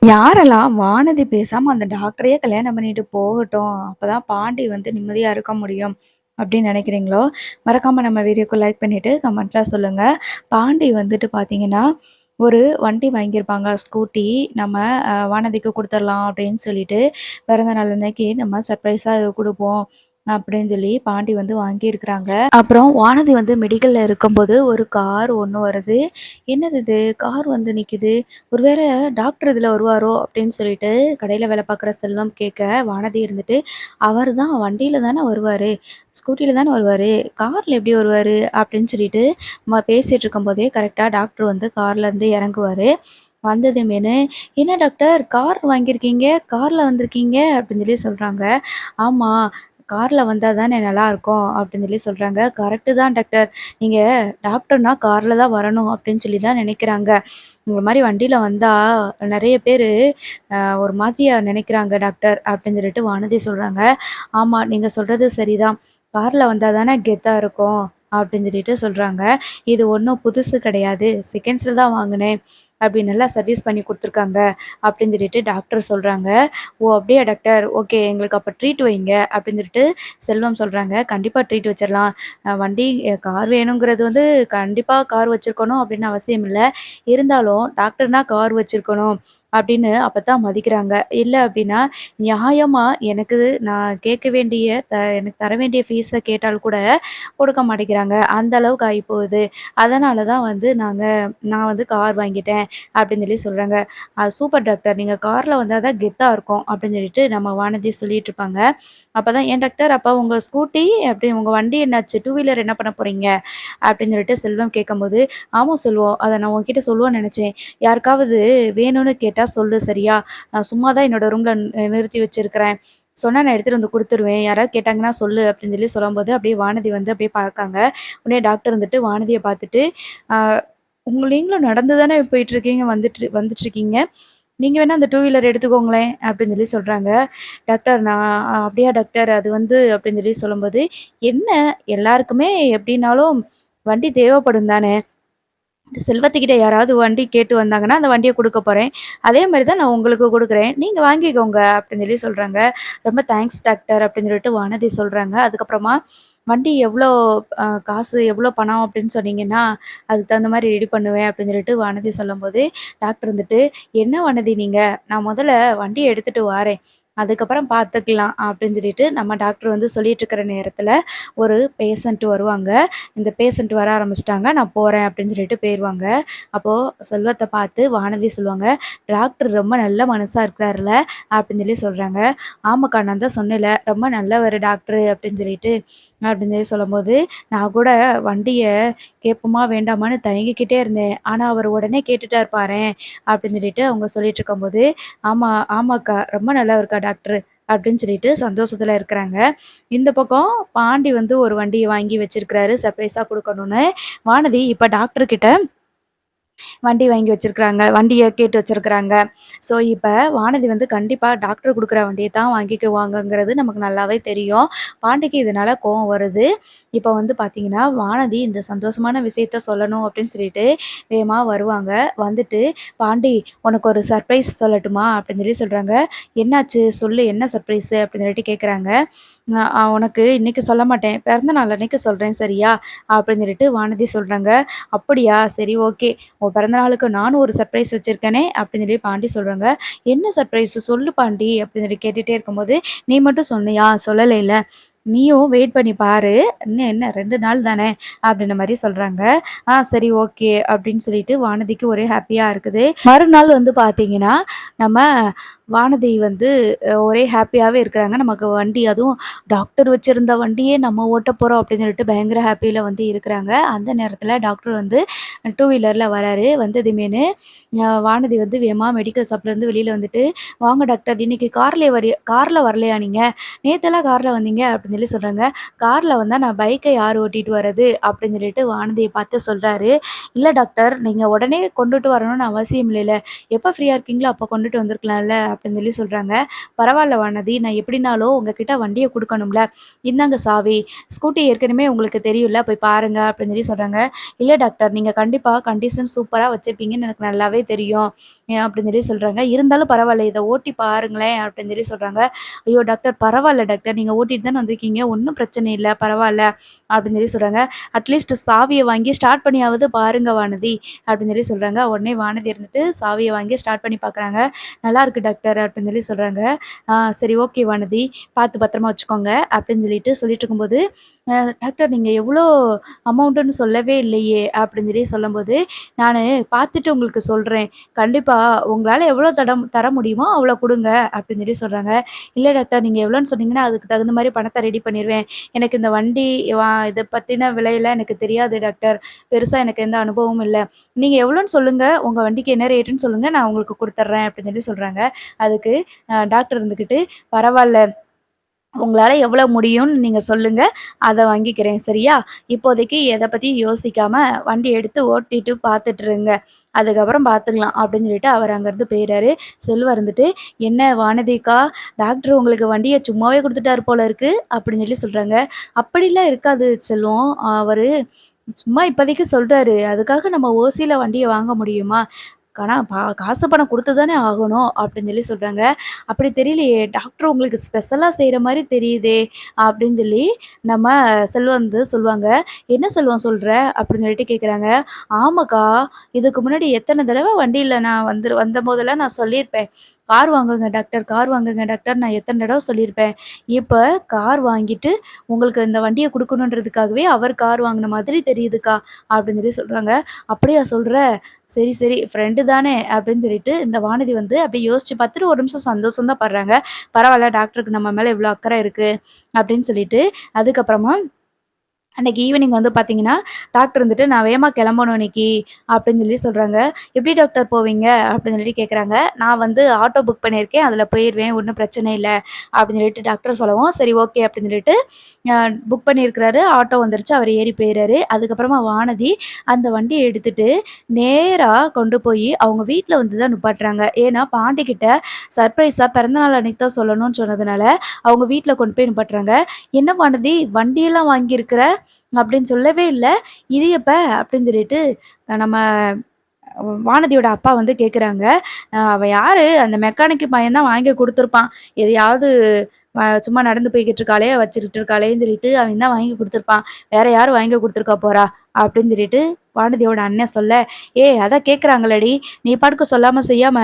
யாரெல்லாம் வானதி பேசாம அந்த டாக்டரையே கல்யாணம் பண்ணிட்டு போகட்டும். அப்பதான் பாண்டி வந்து நிம்மதியா இருக்க முடியும். அப்படின்னு நினைக்கிறீங்களோ? மறக்காம நம்ம வீடியோக்கு லைக் பண்ணிட்டு கமெண்ட்ல சொல்லுங்க. பாண்டி வந்துட்டு பார்த்தீங்கன்னா, ஒரு வண்டி வாங்கியிருப்பாங்க. ஸ்கூட்டி. நம்ம வானதிக்கு குடுத்துரலாம் அப்படின்னு சொல்லிட்டு, பிறந்த நாள் அன்னைக்கு நம்ம சர்ப்ரைஸா இத குடுப்போம். அப்படின்னு சொல்லி பாண்டி வந்து வாங்கியிருக்கிறாங்க. அப்புறம் வானதி வந்து மெடிக்கல்ல இருக்கும்போது ஒரு கார் ஒண்ணு வருது. என்னது இது? கார் வந்து நிக்குது. ஒருவேள டாக்டர் இதுல வருவாரோ? அப்படின்னு சொல்லிட்டு கடையில வேலை பார்க்குற செல்வம் கேட்க, வானதி இருந்துட்டு, "அவரு தான் வண்டியில தானே வருவாரு. ஸ்கூட்டில தானே வருவாரு. கார்ல எப்படி வருவாரு?" அப்படின்னு சொல்லிட்டு பேசிட்டு இருக்கும்போதே கரெக்ட்டா டாக்டர் வந்து கார்லருந்து இறங்குவாரு. வந்ததுமேனு, "என்ன டாக்டர் கார் வாங்கியிருக்கீங்க? கார்ல வந்திருக்கீங்க?" அப்படின்னு சொல்லி சொல்றாங்க. "ஆமா. கார்ல வந்தா தானே நல்லாருக்கும்." அப்படின்னு சொல்லி சொல்றாங்க. "கரெக்ட்டு தான் டாக்டர். நீங்க டாக்டர்னா கார்ல தான் வரணும்." அப்படின்னு சொல்லி தான் நெனைக்கிறாங்க. உங்கள மாரி வண்டியில வந்தா நெறைய பேரு ஒரு மாதிரியா நெனைக்கிறாங்க டாக்டர் அப்படின்னு சொல்லிட்டு வானதி சொல்றாங்க. ஆமா, நீங்க சொல்றது சரிதான். கார்ல வந்தா தானே கெத்தா இருக்கும் அப்படின்னு சொல்லிட்டு சொல்றாங்க. இது ஒண்ணும் புதுசு கிடையாது. செகண்ட்ஸ்ல தான் வாங்குனேன். அப்படி நல்லா சர்வீஸ் பண்ணி குடுத்துருக்காங்க அப்படின்னு சொல்லிட்டு டாக்டர் சொல்றாங்க. ஓ! அப்படியா டாக்டர்? ஓகே எங்களுக்கு அப்ப ட்ரீட் வைங்க அப்படின்னு சொல்லிட்டு செல்வம் சொல்றாங்க. கண்டிப்பா ட்ரீட் வச்சிரலாம். வண்டி கார் வேணுங்கிறது வந்து கண்டிப்பா கார் வச்சிருக்கணும் அப்படின்னு அவசியம் இல்ல. இருந்தாலும் டாக்டர்னா கார் வச்சிருக்கணும் அப்படின்னு அப்பதான் மதிக்கிறாங்க. இல்ல அப்படின்னா, நியாயமா எனக்கு நான் கேட்க வேண்டிய எனக்கு தர வேண்டிய ஃபீஸ கேட்டால் கூட கொடுக்க மாட்டேங்கிறாங்க. அந்த அளவுக்கு ஆயிப்போகுது. அதனால தான் வந்து நான் வந்து கார் வாங்கிட்டேன் அப்படின்னு சொல்லி சொல்றாங்க. Super doctor. நீங்க கார்ல வந்தா தான் கெத்தா இருக்கும் அப்படின்னு சொல்லிட்டு நம்ம வானதி சொல்லிட்டு இருப்பாங்க. அப்பதான் ஏன் டாக்டர் அப்ப உங்க ஸ்கூட்டி அப்படி உங்க வண்டி என்னாச்சு? டூ வீலர் என்ன பண்ண போறீங்க? அப்படின்னு சொல்லிட்டு செல்வம் கேட்கும்போது, ஆமா செல்வம். அத நான் உன்கிட்ட சொல்லுவேன்னு நெனச்சேன். யாருக்காவது வேணும்னு கேட்டா சொல்லு சரியா? நான் சும்மா தான் என்னோட ரூம்ல நிறுத்தி வச்சிருக்கிறேன். சொன்னா நான் எடுத்துட்டு வந்து குடுத்துருவேன். யாராவது கேட்டாங்கன்னா சொல்லு அப்படின்னு சொல்லி சொல்லும்போது, அப்படியே வானதி வந்து அப்படியே பார்க்காங்க. உடனே டாக்டர் வந்துட்டு வானதிய பார்த்துட்டு, ஆ நீங்களும் நடந்து தானே போயிட்டுருக்கீங்க, வந்துட்டுருக்கீங்க. நீங்க வேணா அந்த டூ வீலர் எடுத்துக்கோங்களேன் அப்படின்னு சொல்லி சொல்றாங்க. டாக்டர் நான் அப்படியா டாக்டர் அது வந்து அப்படின்னு சொல்லி சொல்லும்போது, என்ன எல்லாருக்குமே எப்படின்னாலும் வண்டி தேவைப்படும் தானே! செல்வத்துக்கிட்ட யாராவது வண்டி கேட்டு வந்தாங்கன்னா, அந்த வண்டிய குடுக்க போறேன். அதே மாரி தான் நான் உங்களுக்கு குடுக்குறேன். நீங்க வாங்கிக்கோங்க அப்படின்னு சொல்லி சொல்றாங்க. ரொம்ப தேங்க்ஸ் டாக்டர் அப்படின்னு சொல்லிட்டு வானதி சொல்றாங்க. அதுக்கப்புறமா வண்டி எவ்வளோ காசு எவ்வளோ பணம் அப்படின்னு சொன்னீங்கன்னா, அதுக்கு தகுந்த மாரி ரெடி பண்ணுவேன் அப்படின்னு சொல்லிட்டு வானதி சொல்லும்போது, டாக்டர் வந்துட்டு, "என்ன வானதி நீங்க? நான் முதல்ல வண்டிய எடுத்துட்டு வாரேன். அதுக்கப்புறம் பார்த்துக்கலாம்." அப்படின்னு சொல்லிட்டு நம்ம டாக்டர் வந்து சொல்லிட்டு இருக்கிற நேரத்தில, ஒரு பேஷண்ட் வருவாங்க. இந்த பேஷண்ட் வர ஆரம்பிச்சுட்டாங்க. நான் போறேன் அப்படின்னு சொல்லிட்டு போயிருவாங்க. அப்போ செல்வத்த பார்த்து வானதி சொல்லுவாங்க, "டாக்டர் ரொம்ப நல்ல மனசா இருக்கிறார்ல" அப்படின்னு சொல்லி சொல்றாங்க. "ஆமாக்கா நான் தான் சொன்னேன்ல, ரொம்ப நல்லவரு டாக்டரு" அப்படின்னு சொல்லி சொல்லும்போது, "நான் கூட வண்டிய கேட்போமா வேண்டாமான்னு தயங்கிக்கிட்டே இருந்தேன். ஆனா அவரு உடனே கேட்டுட்டாரு பாரேன்" அப்படின்னு சொல்லிட்டு அவங்க சொல்லிட்டு இருக்கும்போது, "ஆமா, ஆமாக்கா ரொம்ப நல்லவருக்கா டாக்டரு" அப்படின்னு சொல்லிட்டு சந்தோஷத்துல இருக்கிறாங்க. இந்த பக்கம் பாண்டி வந்து ஒரு வண்டிய வாங்கி வச்சிருக்கிறாரு சர்ப்ரைஸா குடுக்கணும்னு. வானதி இப்ப டாக்டர் கிட்ட வண்டி வாங்கி வச்சிருக்கிறாங்க. வண்டிய கேட்டு வச்சிருக்கிறாங்க. ஸோ, இப்ப வானதி வந்து கண்டிப்பா டாக்டர் குடுக்குற வண்டிய தான் வாங்கிக்குவாங்கங்கிறது நமக்கு நல்லாவே தெரியும். பாண்டிக்கு இதனால கோவம் வருது. இப்ப வந்து பார்த்தீங்கன்னா, வானதி இந்த சந்தோஷமான விஷயத்த சொல்லணும் அப்படின்னு சொல்லிட்டு வேகமா வருவாங்க. வந்துட்டு, "பாண்டி உனக்கு ஒரு சர்ப்ரைஸ் சொல்லட்டுமா?" அப்படின்னு சொல்லி சொல்றாங்க. "என்னாச்சு? சொல்லு என்ன சர்ப்ரைஸு?" அப்படின்னு சொல்லிட்டு கேட்குறாங்க. உனக்கு இன்னைக்கு சொல்ல மாட்டேன். பிறந்த நாள் அன்னைக்கு சொல்றேன் சரியா?" அப்படின்னு சொல்லிட்டு வானதி சொல்றாங்க. "அப்படியா? சரி ஓகே. உன் பிறந்த நாளுக்கு நானும் ஒரு சர்ப்ரைஸ் வச்சிருக்கேனே!" அப்படின்னு சொல்லி பாண்டி சொல்றாங்க. "என்ன சர்ப்ரைஸு? சொல்லு பாண்டி" அப்படின்னு சொல்லி கேட்டுட்டே இருக்கும்போது, "நீ மட்டும் சொன்னியா? சொல்லலைல. நீயும் வெயிட் பண்ணி பாரு. இன்னும் என்ன 2 நாள் தானே!" அப்படின்ற மாரி சொல்றாங்க. சரி ஓகே." அப்படின்னு சொல்லிட்டு வானதிக்கு ஒரே ஹேப்பியா இருக்குது. மறுநாள் வந்து பார்த்தீங்கன்னா, நம்ம வானதி வந்து ஒரே ஹேப்பியாவே இருக்கிறாங்க. நமக்கு வண்டி அதுவும் டாக்டர் வச்சிருந்த வண்டியே நம்ம ஓட்டப் போறோம் அப்படின்னு சொல்லிட்டு பயங்கர ஹேப்பியில வந்து இருக்கிறாங்க. அந்த நேரத்தில டாக்டர் வந்து டூ வீலர்ல வராரு. வந்ததுமேனு வானதி வந்து வேகமா மெடிக்கல் ஷாப்லேருந்து வெளியில வந்துட்டு, "வாங்க டாக்டர் இன்னைக்கு கார்ல வரலையா நீங்க? நேத்தெல்லாம் கார்ல வந்தீங்க" அப்படின்னு சொல்லி சொல்றாங்க. "கார்ல வந்தா நான் பைக்க யார் ஓட்டிட்டு வரது?" அப்படின்னு சொல்லிட்டு வானதிய பார்த்து சொல்றாரு. "இல்ல டாக்டர், நீங்க உடனே கொண்டுட்டு வரணும்னு அவசியம் இல்லைல்ல. எப்ப ஃப்ரீயா இருக்கீங்களோ அப்ப கொண்டுட்டு வந்திருக்கலாம்ல." அப்படின்னு சொல்லி சொல்றாங்க. "பரவால்ல வானதி, நான் எப்படினாலும் உங்ககிட்ட வண்டிய குடுக்கணும்ல. இந்தாங்க சாவி. ஸ்கூட்டி ஏற்கனவே உங்களுக்கு தெரியும்ல, போய் பாருங்க." அப்படின்னு சொல்லி சொல்றாங்க. "இல்ல டாக்டர், நீங்க கண்டிப்பா கண்டிஷன் சூப்பரா வச்சிருப்பீங்கன்னு எனக்கு நல்லாவே தெரியும்." அப்படின்னு சொல்லி சொல்றாங்க. "இருந்தாலும் பரவால்ல, இத ஓட்டி பாருங்களேன்." அப்படின்னு சொல்லி சொல்றாங்க. "ஐயோ டாக்டர், பரவால்ல டாக்டர். நீங்க ஓட்டிட்டு தானே வந்திருக்கீங்க. ஒண்ணும் பிரச்சனை இல்ல. பரவால்ல." அப்படின்னு சொல்லி சொல்றாங்க. "அட்லீஸ்ட் சாவிய வாங்கி ஸ்டார்ட் பண்ணியாவது பாருங்க வானதி." அப்படின்னு சொல்லி சொல்றாங்க. உடனே வானதி இருந்துட்டு சாவிய வாங்கி ஸ்டார்ட் பண்ணி பார்க்குறாங்க. "நல்லாயிருக்கு டாக்டர்." அப்படின்னு சொல்லி சொல்றாங்க. சரி, ஓகே வானதி. பார்த்து பத்திரமா வச்சுக்கோங்க." அப்படின்னு சொல்லிட்டு இருக்கும்போது, டாக்டர், நீங்க எவ்வளோ அமௌண்ட்டுன்னு சொல்லவே இல்லையே." அப்படின்னு சொல்லி சொல்லும்போது, "நானு பார்த்துட்டு உங்களுக்கு சொல்றேன். கண்டிப்பா உங்களால எவ்வளோ தர முடியுமோ அவ்வளோ குடுங்க." அப்படின்னு சொல்லி சொல்றாங்க. "இல்ல டாக்டர், நீங்க எவ்வளோன்னு சொன்னீங்கன்னா, அதுக்கு தகுந்த மாரி பணத்த ரெடி பண்ணிருவேன். எனக்கு இந்த வண்டி இத பத்தின விலையெல்லாம் எனக்கு தெரியாது டாக்டர். பெருசா எனக்கு எந்த அனுபவமும் இல்ல. நீங்க எவ்வளோன்னு சொல்லுங்க. உங்க வண்டிக்கு என்ன ரேட்டுன்னு சொல்லுங்க. நான் உங்களுக்கு குடுத்துர்றேன்." அப்படின்னு சொல்லி சொல்றாங்க. அதுக்கு டாக்டர் இருந்துகிட்டு, "பரவால்ல. உங்களால எவ்வளோ முடியும்னு நீங்க சொல்லுங்க. அத வாங்கிக்கிறேன். சரியா? இப்போதைக்கு எத பத்தியும் யோசிக்காம வண்டி எடுத்து ஓட்டிட்டு பார்த்துட்டு இருங்க. அதுக்கப்புறம் பார்த்துக்கலாம்." அப்படின்னு சொல்லிட்டு அவர் அங்கேருந்து போயிறாரு. செல்வம் இருந்துட்டு, "என்ன வானதி அக்கா, டாக்டர் உங்களுக்கு வண்டிய சும்மாவே குடுத்துட்டாரு போல இருக்கு." அப்படின்னு சொல்லி சொல்றாங்க. "அப்படிலாம் இருக்காது செல்வம். அவரு சும்மா இப்போதைக்கு சொல்றாரு. அதுக்காக நம்ம ஓசியில வண்டிய வாங்க முடியுமா? காசு பணம் குடுத்து தானே ஆகணும்." அப்படின்னு சொல்லி சொல்றாங்க. "அப்படி தெரியலையே, டாக்டர் உங்களுக்கு ஸ்பெஷலா செய்ற மாரி தெரியுதே." அப்படின்னு சொல்லி நம்ம செல்வம் வந்து சொல்லுவாங்க. "என்ன செல்வம் சொல்ற?" அப்படின்னு சொல்லிட்டு கேட்குறாங்க. "ஆமாக்கா, இதுக்கு முன்னாடி எத்தன தடவ வண்டியில நான் வந்தபோதெல்லாம் நான் சொல்லியிருப்பேன். கார் வாங்குங்க டாக்டர், கார் வாங்குங்க டாக்டர், நான் எத்தன தடவ சொல்லியிருப்பேன். இப்ப கார் வாங்கிட்டு உங்களுக்கு இந்த வண்டிய குடுக்கணுன்றதுக்காகவே அவர் கார் வாங்குன மாதிரி தெரியுதுக்கா." அப்படின்னு சொல்லி சொல்றாங்க. "அப்படியா சொல்ற? சரி, சரி, ஃப்ரெண்டு தானே." அப்படின்னு சொல்லிட்டு இந்த வானதி வந்து அப்படியே யோசிச்சு பார்த்துட்டு ஒரு நிமிஷம் சந்தோஷம் தான் படுறாங்க. பரவால்ல, டாக்டருக்கு நம்ம மேல இவ்ளோ அக்கறை இருக்கு அப்படின்னு சொல்லிட்டு. அதுக்கப்புறமா அன்னைக்கு ஈவினிங் வந்து பார்த்தீங்கன்னா, டாக்டர் வந்துட்டு, "நான் வேகமா கிளம்பணும் இன்னைக்கு." அப்படின்னு சொல்லி சொல்றாங்க. "எப்படி டாக்டர் போவீங்க?" அப்படின்னு சொல்லிட்டு கேட்குறாங்க. "நான் வந்து ஆட்டோ புக் பண்ணியிருக்கேன். அதில போயிருவேன். ஒண்ணும் பிரச்சனை இல்ல." அப்படின்னு சொல்லிட்டு டாக்டர் சொல்லவும், சரி, ஓகே அப்படின்னு சொல்லிட்டு அ புக் பண்ணியிருக்கிறாரு. ஆட்டோ வந்துருச்சு. அவர் ஏறி போயிறாரு. அதுக்கப்புறமா வானதி அந்த வண்டிய எடுத்துட்டு நேரா கொண்டு போயி அவங்க வீட்ல வந்து தான் நிப்பாட்டுறாங்க. ஏன்னா பாண்டிகிட்ட சர்ப்ரைஸா பிறந்தநாள் அன்னைக்கு தான் சொல்லணும்னு சொன்னதுனால, அவங்க வீட்ல கொண்டு போய் நிப்பாட்டுறாங்க. "என்ன வானதி, வண்டியெல்லாம் வாங்கியிருக்கிற?" அப்படின்னு சொல்லவே இல்ல. "இது எப்ப?" அப்படின்னு சொல்லிட்டு நம்ம வானதியோட அப்பா வந்து கேட்குறாங்க. "அவன் யாரு? அந்த மெக்கானிக் பையன் தான் வாங்கி குடுத்துருப்பான். எதையாவது சும்மா நடந்து போய்க்கிட்டு இருக்காளே, வச்சுக்கிட்டு இருக்காளேன்னு சொல்லிட்டு அவன் தான் வாங்கி குடுத்துருப்பான். வேற யாரு வாங்கி குடுத்துருக்கா போறா?" அப்படின்னு சொல்லிட்டு வானதியோட அண்ணன் சொல்ல, "ஏய், அதான் கேட்குறாங்கல்லடி. நீ பாட்டுக்கு சொல்லாம செய்யாம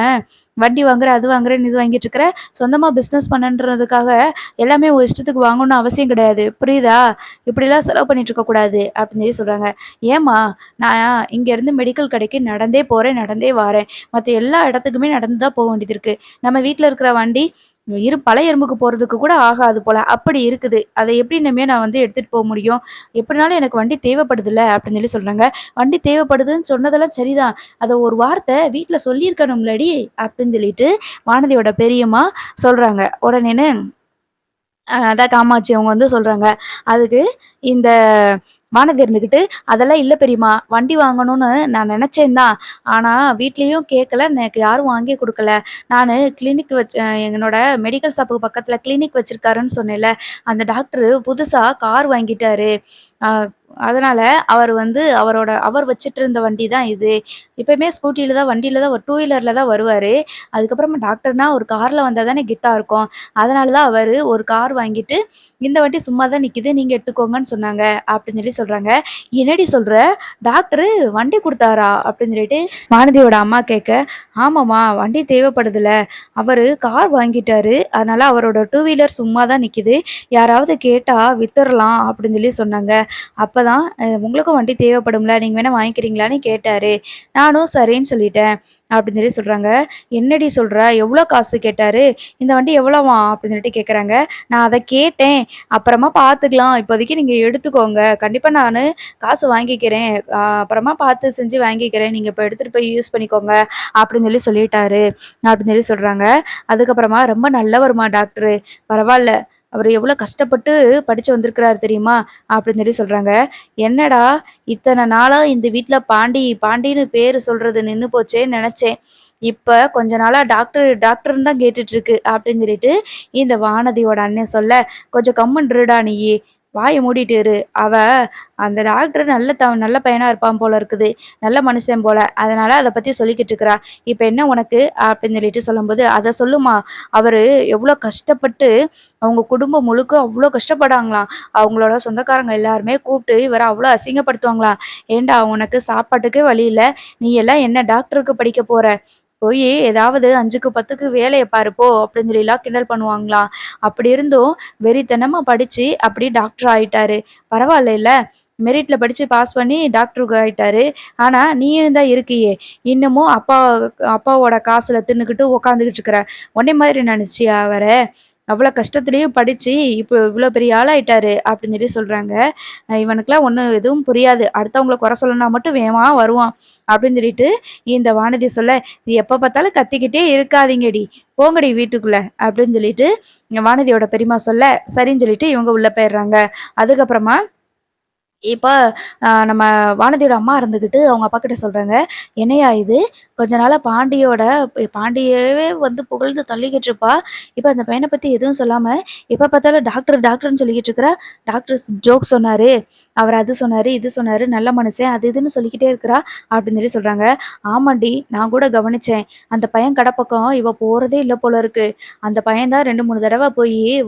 வண்டி வாங்குற, அது வாங்குறேன்னு இது வாங்கிட்டு இருக்கிற. சொந்தமா பிசினஸ் பண்ணன்றதுக்காக எல்லாமே உன் இஷ்டத்துக்கு வாங்கணும்னு அவசியம் கிடையாது. புரியுதா? இப்படிலாம் செலவு பண்ணிட்டு இருக்கக்கூடாது." அப்படின்னு சொல்லி சொல்றாங்க. "ஏம்மா, நான் இங்கேருந்து மெடிக்கல் கடைக்கு நடந்தே போறேன், நடந்தே வாரேன். மத்த எல்லா இடத்துக்குமே நடந்து தான் போ வேண்டியது இருக்கு. நம்ம வீட்ல இருக்கிற வண்டி பழைய எறும்புக்கு போறதுக்கு கூட ஆகாது போல. அப்படி இருக்குது. அத எப்படி இனிமே நான் வந்து எடுத்துட்டு போ முடியும்? எப்படினாலும் எனக்கு வண்டி தேவைப்படுதுல்ல." அப்படின்னு சொல்லி சொல்றாங்க. "வண்டி தேவைப்படுதுன்னு சொன்னதெல்லாம் சரிதான். அத ஒரு வார்த்தை வீட்ல சொல்லியிருக்கணும்லடி." அப்படின்னு சொல்லிட்டு வானதியோட பெரியம்மா சொல்றாங்க. உடனேன்னு அதான் காமாட்சி அவங்க வந்து சொல்றாங்க. அதுக்கு இந்த வானதி இருந்துகிட்டு, "அதெல்லாம் இல்ல பெரியம்மா. வண்டி வாங்கணும்னு நான் நெனச்சேன் தான். ஆனா வீட்லயும் கேட்கல. எனக்கு யாரும் வாங்கி குடுக்கல. நானு கிளினிக் என்னோட மெடிக்கல் ஷாப்புக்கு பக்கத்துல கிளினிக் வச்சிருக்காருன்னு சொன்னேன்ல, அந்த டாக்டரு புதுசா கார் வாங்கிட்டாரு. அ அதனால அவர் வந்து அவர் வச்சுட்டு இருந்த வண்டி தான் இது. எப்பயுமே ஸ்கூட்டில தான் வண்டியில தான் டூ வீலர்ல தான் வருவாரு. அதுக்கப்புறமா டாக்டர்னா ஒரு கார்ல வந்தா தானே கெத்தா இருக்கும். அதனால தான் அவரு ஒரு கார் வாங்கிட்டு, இந்த வண்டி சும்மா தான் நிக்குது. நீங்க எடுத்துக்கோங்கன்னு சொன்னாங்க." அப்படின்னு சொல்லி சொல்றாங்க. "என்னடி சொல்ற? டாக்டரு வண்டி குடுத்தாரா?" அப்படின்னு சொல்லிட்டு வானதியோட அம்மா கேட்க, "ஆமாம்மா, வண்டி தேவைப்படுதுல்ல. அவரு கார் வாங்கிட்டாரு. அதனால அவரோட டூ வீலர் சும்மா தான் நிக்குது. யாராவது கேட்டா வித்துறலாம்." அப்படின்னு சொல்லி சொன்னாங்க. அப்பதான் "உங்களுக்கும் வண்டி தேவைப்படும்ல. நீங்க வேணா வாங்கிக்கிறீங்களான்னு?" கேட்டாரு. நானும் சரின்னு சொல்லிட்டேன். அப்படின்னு சொல்லி சொல்றாங்க. "என்னடி சொல்ற? எவ்வளோ காசு கேட்டாரு? இந்த வண்டி எவ்வளோவாம்?" அப்படின்னு சொல்லிட்டு கேட்குறாங்க. நான் அத கேட்டேன். "அப்புறமா பார்த்துக்கலாம். இப்போதைக்கு நீங்க எடுத்துக்கோங்க. கண்டிப்பா நானு காசு வாங்கிக்கிறேன். அப்புறமா பார்த்து செஞ்சு வாங்கிக்கிறேன். நீங்க இப்ப எடுத்துட்டு போய் யூஸ் பண்ணிக்கோங்க." அப்படின்னு சொல்லி சொல்லிட்டாரு. அப்படின்னு சொல்லி சொல்றாங்க. அதுக்கப்புறமா, "ரொம்ப நல்லவருமா டாக்டரு. பரவால்ல. அவரு எவ்வளோ கஷ்டப்பட்டு படிச்சு வந்திருக்கிறாரு தெரியுமா? அப்படின்னு சொல்லி சொல்றாங்க. என்னடா இத்தன நாளா இந்த வீட்ல பாண்டி பாண்டின்னு பேரு சொல்றது நின்னு போச்சேன்னு நெனச்சேன். இப்ப கொஞ்ச நாளா டாக்டர் டாக்டர்ன்னு தான் கேட்டுட்டு இருக்கு அப்படின்னு சொல்லிட்டு இந்த வானதியோட அண்ணன் சொல்ல, "கொஞ்சம் கம்முனு இருடா நீயி. வாய மூடிட்டு இரு. அவ அந்த டாக்டர் நல்ல பையனா இருப்பான் போல இருக்குது. நல்ல மனுஷன் போல. அதனால அத பத்தி சொல்லிக்கிட்டு இருக்கிறா. இப்ப என்ன உனக்கு?" அப்படின்னு சொல்லிட்டு சொல்லும்போது, "அத சொல்லுமா. அவரு எவ்வளோ கஷ்டப்பட்டு அவங்க குடும்பம் முழுக்க அவ்ளோ கஷ்டப்படாங்களாம். அவங்களோட சொந்தக்காரங்க எல்லாருமே கூப்பிட்டு இவர அவ்ளோ அசிங்கப்படுத்துவாங்களாம். "ஏன்டா உனக்கு சாப்பாட்டுக்கே வழி இல்ல. நீ எல்லாம் என்ன டாக்டருக்கு படிக்க போற? போயி ஏதாவது 5க்கு 10க்கு வேலைய பாரு போ" அப்படின்னு சொல்லிலாம் கிண்டல் பண்ணுவாங்களாம். அப்படி இருந்தும் வெறித்தனமா படிச்சு அப்படி டாக்டர் ஆயிட்டாரு. பரவாயில்லைல்ல. மெரிட்ல படிச்சு பாஸ் பண்ணி டாக்டருக்கு ஆயிட்டாரு. ஆனா நீயும் தான் இருக்கியே! இன்னமும் அப்பாவோட காசுல தின்னுக்கிட்டு உட்காந்துக்கிட்டு இருக்கிற. உன்னைய மாதிரி நினைச்சியா அவர? அவ்வளோ கஷ்டத்துலயும் படிச்சு, இப்போ இவ்வளோ பெரிய ஆளாயிட்டாரு அப்படின்னு சொல்லி சொல்றாங்க. இவனுக்கெல்லாம் ஒண்ணும் எதுவும் புரியாது. அடுத்தவங்கள குறை சொல்லணும்னா மட்டும் வேகமா வருவான். அப்படின்னு சொல்லிட்டு இந்த வானதி சொல்ல, "நீ எப்ப பார்த்தாலும் கத்திக்கிட்டே இருக்காதீங்கடி. போங்கடி வீட்டுக்குள்ள" அப்படின்னு சொல்லிட்டு வானதியோட பெரியம்மா சொல்ல, சரின்னு சொல்லிட்டு இவங்க உள்ள போயிடுறாங்க. அதுக்கப்புறமா இப்ப நம்ம வானதியோட அம்மா இருந்துகிட்டு அவங்க அப்பாகிட்ட சொல்றாங்க, "என்னய்யா இது? கொஞ்ச நாளா பாண்டியவே வந்து புகழ்ந்து தள்ளிக்கிட்டு இருப்பா. இப்ப அந்த பையன பத்தி எதுவும் சொல்லாம, எப்ப பார்த்தாலும் டாக்டர் டாக்டர்ன்னு சொல்லிக்கிட்டு இருக்கிறா. டாக்டர் ஜோக் சொன்னாரு. அவர் அது சொன்னாரு, இது சொன்னாரு, நல்ல மனுஷன் அது இதுன்னு சொல்லிக்கிட்டே இருக்கிறா." அப்படின்னு சொல்லி சொல்றாங்க. "ஆமாண்டி, நான் கூட கவனிச்சேன். அந்த பையன் கடை பக்கம் இவ போறதே இல்ல போல இருக்கு. அந்த பையன் தான் 2, 3 தடவ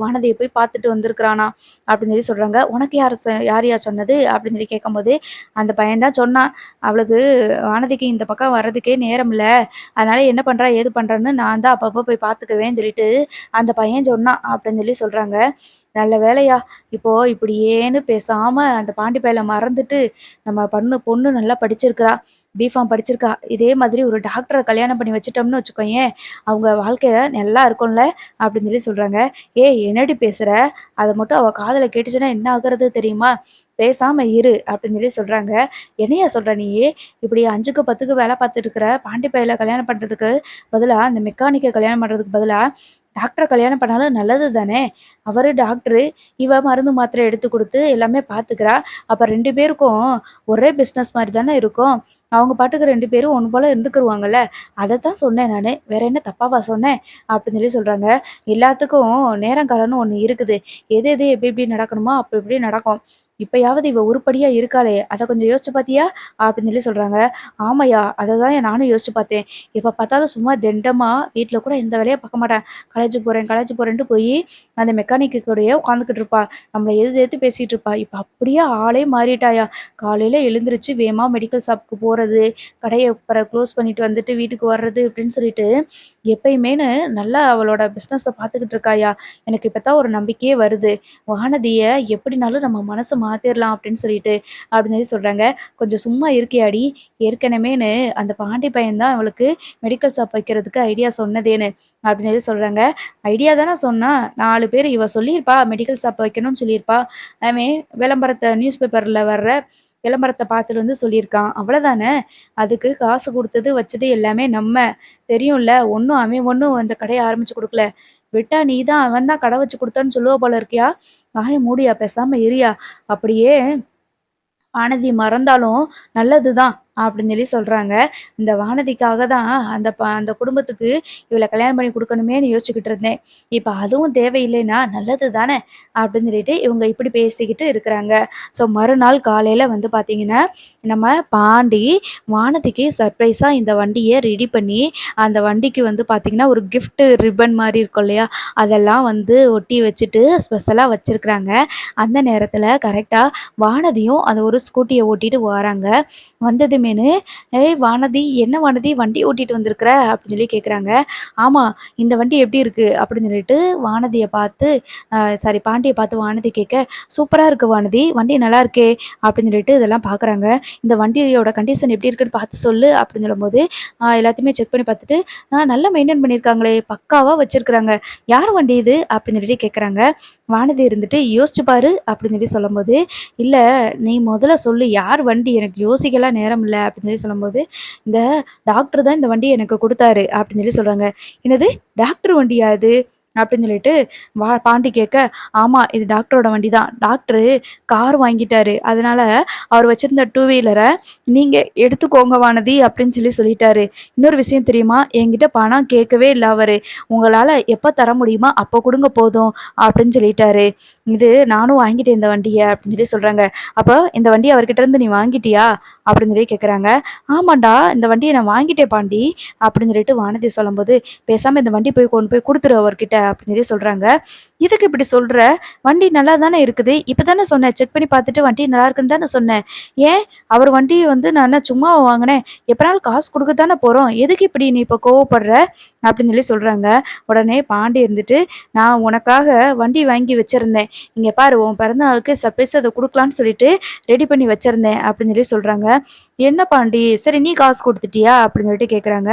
வானதிய போய் பார்த்துட்டு வந்திருக்கிறானாம்." அப்படின்னு சொல்லி சொல்றாங்க. "உனக்கு யாருய்யா சொன்னது?" அப்படின்னு சொல்லி கேட்கும்போது, அந்த பையன் தான் சொன்னான். "அவளுக்கு வானதிக்கு இந்த பக்கம் வர்றதுக்கே நேரம் இல்ல. அதனால என்ன பண்றா, ஏது பண்றான்னு நான் தான் அப்பப்போ போய் பார்த்துக்குவேன்னு" சொல்லிட்டு அந்த பையன் சொன்னான் அப்படின்னு சொல்லி சொல்றாங்க. நல்ல வேளையா, இப்போ இப்படியேன்னு பேசாம அந்த பாண்டி பயல மறந்துட்டு, நம்ம பொண்ணு நல்லா படிச்சிருக்கிறா. பிஃபார்ம் படிச்சிருக்கா. இதே மாதிரி ஒரு டாக்டர கல்யாணம் பண்ணி வச்சுட்டோம்னு வச்சுக்கோயேன், அவங்க வாழ்க்கை நல்லா இருக்கும்ல அப்படின்னு சொல்லி சொல்றாங்க. "ஏய் என்னடி பேசுற? அத மட்டும் அவ காதுல கேட்டுச்சுன்னா என்ன ஆகுறது தெரியுமா? பேசாம இரு" அப்படின்னு சொல்லி சொல்றாங்க. "என்னய்யா சொல்ற நீயி? இப்படி 5க்கு 10க்கு வேல பார்த்துட்டு இருக்கிற பாண்டி பயல கல்யாணம் பண்றதுக்கு பதிலா, அந்த மெக்கானிக்க கல்யாணம் பண்றதுக்கு பதிலா, டாக்டர கல்யாணம் பண்ணாலும் நல்லது தானே! அவரு டாக்டரு, இவ மருந்து மாத்திரை எடுத்து குடுத்து எல்லாமே பார்த்துக்கிறா. அப்ப 2 பேருக்கும் ஒரே பிசினஸ் மாரி தானே இருக்கும். அவங்க பாட்டுக்கு 2 பேரும் ஒண்ணு போல இருந்துக்குருவாங்கல்ல. அதத்தான் சொன்னேன் நானு. வேற என்ன தப்பாவா சொன்னேன்?" அப்படின்னு சொல்லி சொல்றாங்க. "எல்லாத்துக்கும் நேரம் காலம்னு ஒண்ணு இருக்குது. எது எது எப்டி எப்டி நடக்கணுமோ, அப்ப இப்டி நடக்கும். இப்பயாவது இவ உருப்படியா இருக்காளே! அத கொஞ்சம் யோசிச்சு பார்த்தியா?" அப்படின்னு சொல்லி சொல்றாங்க. "ஆமாய்யா, அததான்யா நானும் யோசிச்சு பார்த்தேன். எப்ப பார்த்தாலும் சும்மா தெண்டமா வீட்ல கூட எந்த வேலையும் பார்க்க மாட்டா. காலேஜ் போறேன்ட்டு அந்த மெக்கானிக்கு கூடயே உட்காந்துக்கிட்டு இருப்பா. நம்மள எதிர்த்து எதிர்த்து பேசிட்டு இருப்பா. இப்ப அப்படியே ஆளே மாறிட்டாயா! காலையில எழுந்திருச்சு வேகமா மெடிக்கல் ஷாப்க்கு போறது, கடைய க்ளோஸ் பண்ணிட்டு வந்துட்டு வீட்டுக்கு வர்றது இப்படின்னு சொல்லிட்டு, எப்பயுமேன்னு நல்லா அவளோட பிசினஸ பார்த்துக்கிட்டு இருக்காயா! எனக்கு இப்ப தான் ஒரு நம்பிக்கையே வருது. வானதிய எப்படினாலும் நம்ம மனச மாத்திரலாம் அப்படின்னு சொல்லிட்டு, அப்படின்னு சொல்லி சொல்றாங்க. "கொஞ்சம் சும்மா இருக்கியாடி? ஏற்கனவேன்னு அந்த பாண்டி பையன் தான் அவளுக்கு மெடிக்கல் ஷாப் வைக்கிறதுக்கு ஐடியா சொன்னதேன்னு." அப்படின்னு சொல்லி சொல்றாங்க. "ஐடியா தான சொன்னா. 4 பேரு இவ சொல்லியிருப்பா மெடிக்கல் ஷாப் வைக்கணும்னு சொல்லியிருப்பா. அவன் நியூஸ் பேப்பர்ல வர்ற விளம்பரத்த பார்த்துட்டு வந்து சொல்லியிருக்கான். அவ்வளதானே. அதுக்கு காசு குடுத்தது, வச்சது எல்லாமே நம்ம. தெரியும்ல. அவன் ஒண்ணும் அந்த கடைய ஆரம்பிச்சு குடுக்கல. விட்டா நீ தான் அவன் தான் கடை வச்சு குடுத்தான்னு சொல்லுவ போல இருக்கியா? வாய மூடியா, பேசாம இருயா. அப்படியே வானதி மறந்தாலும் நல்லதுதான்." அப்படின்னு சொல்லி சொல்றாங்க. இந்த வானதிக்காக தான் அந்த குடும்பத்துக்கு இவள கல்யாணம் பண்ணி குடுக்கணுமேன்னு யோசிச்சுக்கிட்டு இருந்தேன். இப்ப அதுவும் தேவையில்லைன்னா நல்லது தானே! அப்படின்னு சொல்லிட்டு இவங்க இப்படி பேசிக்கிட்டு இருக்கிறாங்க. ஸோ மறுநாள் காலையில வந்து பார்த்தீங்கன்னா, நம்ம பாண்டி வானதிக்கு சர்ப்ரைஸா இந்த வண்டிய ரெடி பண்ணி, அந்த வண்டிக்கு வந்து பார்த்தீங்கன்னா, ஒரு கிஃப்ட் ரிப்பன் மாரி இருக்கும் இல்லையா? அதெல்லாம் வந்து ஒட்டி வச்சுட்டு ஸ்பெஷலா வச்சிருக்கிறாங்க. அந்த நேரத்தில கரெக்ட்டா வானதியும் அந்த ஒரு ஸ்கூட்டிய ஓட்டிட்டு வராங்க. வந்ததுமேனு, "ஏய் வானதி, என்ன வானதி வண்டி ஓட்டிட்டு வந்திருக்கிற?" அப்படின்னு சொல்லி கேட்குறாங்க. "ஆமா, இந்த வண்டி எப்படி இருக்கு?" அப்படின்னு சொல்லிட்டு வானதிய பார்த்து பாண்டிய பார்த்து வானதி கேட்க, "சூப்பரா இருக்கு வானதி, வண்டி நல்லா இருக்கே!" அப்படின்னு சொல்லிட்டு இதெல்லாம் பார்க்குறாங்க. "இந்த வண்டியோட கண்டிஷன் எப்படி இருக்குன்னு பார்த்து சொல்லு" அப்படின்னு சொல்லும்போது, எல்லாத்தையுமே செக் பண்ணி பார்த்துட்டு, நல்லா மெயின்டெயின் பண்ணியிருக்காங்களே! பக்காவா வச்சிருக்கிறாங்க. யார் வண்டி இது?" அப்படின்னு சொல்லி கேட்குறாங்க. வானதி இருந்துட்டு, "யோசிச்சு பாரு" அப்படின்னு சொல்லி சொல்லும்போது, "இல்ல நீ முதல்ல சொல்லு யார் வண்டி? எனக்கு யோசிக்கலாம் நேரம் இல்ல." அப்படின்னு சொல்லி சொல்லும்போது, "இந்த டாக்டர் தான் இந்த வண்டிய எனக்கு குடுத்தாரு." அப்படின்னு சொல்லி சொல்றாங்க. "என்னது டாக்டர் வண்டியா இது? அப்படின்னு சொல்லிட்டு பாண்டி கேட்க, ஆமா இது டாக்டரோட வண்டி தான். டாக்டரு கார் வாங்கிட்டாரு. அதனால அவர் வச்சிருந்த டூ வீலரை நீங்க எடுத்துக்கோங்க வானதி அப்படின்னு சொல்லிட்டாரு. இன்னொரு விஷயம் தெரியுமா? என்கிட்ட பணம் கேட்கவே இல்லை அவரு. உங்களால எப்போ தர முடியுமா அப்போ கொடுங்க போதும் அப்படின்னு சொல்லிட்டாரு. இது நானும் வாங்கிட்டேன் இந்த வண்டியை அப்படின்னு சொல்றாங்க. அப்போ இந்த வண்டியை அவர்கிட்ட இருந்து நீ வாங்கிட்டியா அப்படின்னு கேட்குறாங்க. ஆமாண்டா இந்த வண்டியை நான் வாங்கிட்டேன் பாண்டி அப்படின்னு வானதி சொல்லும்போது, பேசாம இந்த வண்டி போய் கொண்டு போய் கொடுத்துரு அவர்கிட்ட அப்படின்னு சொல்றாங்க. இதுக்கு இப்படி சொல்ற? வண்டி நல்லா தானே இருக்குது. இப்போ தானே சொன்னேன் செக் பண்ணி பார்த்துட்டு வண்டி நல்லா இருக்குன்னு தானே சொன்னேன். ஏன் அவர் வண்டியை நான் என்ன சும்மாவா வாங்கினேன்? எப்பனாலும் காசு கொடுக்க தானே போகிறோம். எதுக்கு இப்படி நீ இப்போ கோவப்படுற அப்படின்னு சொல்கிறாங்க. உடனே பாண்டி இருந்துட்டு, நான் உனக்காக வண்டி வாங்கி வச்சுருந்தேன். இங்கே பாரு உன் பிறந்த நாளுக்கு சர்ப்ரைஸ் அதை கொடுக்கலான்னு சொல்லிட்டு ரெடி பண்ணி வச்சுருந்தேன் அப்படின்னு சொல்கிறாங்க. என்ன பாண்டி, சரி நீ காசு கொடுத்துட்டியா அப்படின்னு கேட்குறாங்க.